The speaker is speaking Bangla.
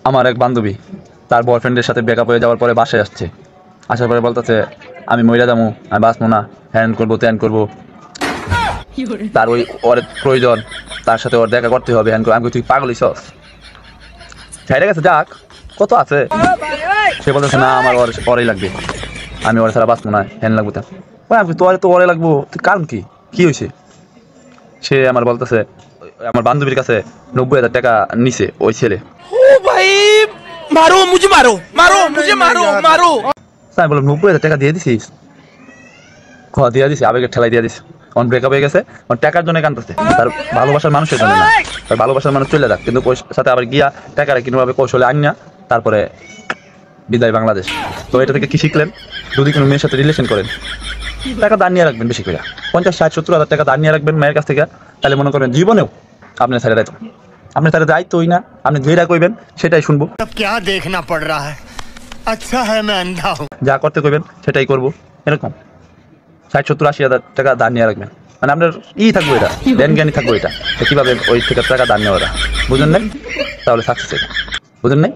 আমার এক বান্ধবী তার বয়ফ্রেন্ডের সাথে ব্রেকআপ হয়ে যাওয়ার পরে বাসায় আসছে। আসার পরে বলতেছে আমি মইরা যাবো, আমি বাঁচবো না, হ্যান করবো ত্যান করবো, তার ওই ওর প্রয়োজন, তার সাথে ওর দেখা করতে হবে, হ্যান করবো। আমি তুই পাগল হইছস, ছেড়ে গেছে যাক, কত আছে। সে বলতেছে না আমার ওর পরেই লাগবে, আমি ওর ছাড়া বাঁচবো না, হ্যান লাগবো তা। আমি তোর তো ওরে লাগবো, কারণ কি কি হয়েছে? সে আমার বলতেছে আমার বান্ধবীর কাছে 90,000 টাকা নিছে ওই ছেলে। ओ भाई मारो मुझे, मारो मारो मुझे, मारो मारो। আমি বললাম 90,000 টাকা দিয়ে দিছিস? দিয়ে দিছি, আবেগের ঠেলাই দিয়ে দিছি। অন ব্রেকআপ হয়ে গেছে, ওর টাকার জন্য কাঁদতেছে, তার ভালোবাসার মানুষের জন্য না। তার ভালোবাসার মানুষ চলে যাক, কিন্তু ওর সাথে আবার গিয়া টাকাটা কিভাবে কৌশলে আনিয়া তারপরে বিদায় বাংলাদেশ। তো এটা থেকে কি শিখলেন? যদি কোনো মেয়ের সাথে রিলেশন করেন, টাকা দান নিয়ে রাখবেন বেশি করে, 50, 60, 70,000 টাকা দান নিয়ে রাখবেন মেয়ের কাছ থেকে। তাহলে মনে করবেন জীবনেও আপনার ছেড়ে দায়িত্ব, আপনার ছেড়ে দায়িত্বই না, আপনি যেটা কইবেন সেটাই শুনবো। अब क्या देखना पड़ रहा है? अच्छा है मैं अंधा हूँ। যা করতে কইবেন সেটাই করবো, এরকম 60, 70, 80,000 টাকা দান নিয়ে রাখবেন। মানে আপনার থাকবো এটা, জ্ঞান জ্ঞানী থাকবো এটা, কিভাবে ওই থেকে টাকা দান নেওয়া, বুঝেন নাই? তাহলে সাকসেস, বুঝেন নাই?